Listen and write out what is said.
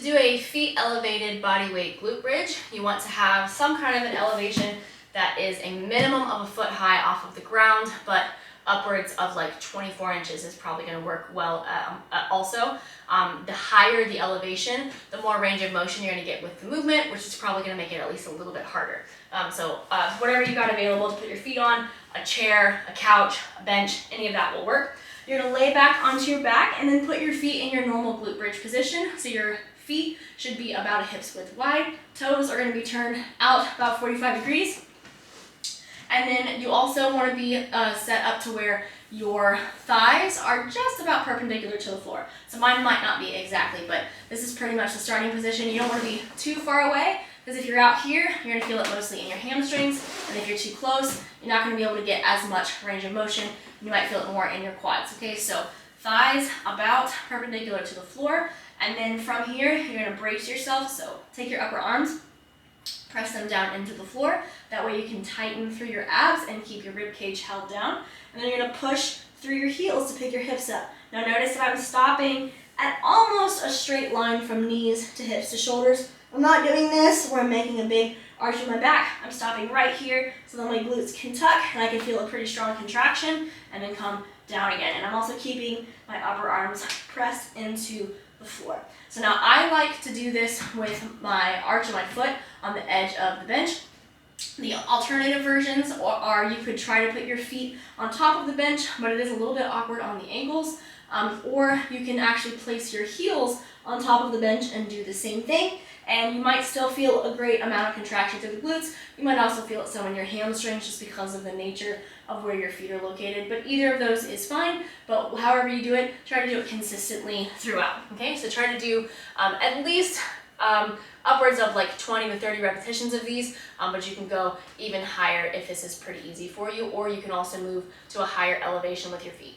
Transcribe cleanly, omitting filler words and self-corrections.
do a feet elevated body weight glute bridge, you want to have some kind of an elevation that is a minimum of a foot high off of the ground, but upwards of like 24 inches is probably going to work well also. The higher the elevation, the more range of motion you're going to get with the movement, which is probably going to make it at least a little bit harder. So whatever you got available to put your feet on, a chair, a couch, a bench, any of that will work. You're going to lay back onto your back and then put your feet in your normal glute bridge position. So your feet should be about a hip's width wide. Toes are going to be turned out about 45 degrees. And then you also want to be set up to where your thighs are just about perpendicular to the floor. So mine might not be exactly, but this is pretty much the starting position. You don't want to be too far away, because if you're out here, you're going to feel it mostly in your hamstrings. And if you're too close, you're not going to be able to get as much range of motion. You might feel it more in your quads. Okay, so thighs about perpendicular to the floor. And then from here, you're going to brace yourself. So take your upper arms, press them down into the floor. That way you can tighten through your abs and keep your rib cage held down. And then you're going to push through your heels to pick your hips up. Now notice that I'm stopping at almost a straight line from knees to hips to shoulders. I'm not doing this where I'm making a big arch in my back. I'm stopping right here so that my glutes can tuck and I can feel a pretty strong contraction and then come down again. And I'm also keeping my upper arms pressed into the floor. So now I like to do this with my arch of my foot on the edge of the bench. The alternative versions are you could try to put your feet on top of the bench, but it is a little bit awkward on the ankles. Or you can actually place your heels on top of the bench and do the same thing. And you might still feel a great amount of contraction through the glutes. You might also feel it some in your hamstrings just because of the nature of where your feet are located. But either of those is fine. But however you do it, try to do it consistently throughout. Okay, so try to do at least upwards of like 20 to 30 repetitions of these, but you can go even higher if this is pretty easy for you, or you can also move to a higher elevation with your feet.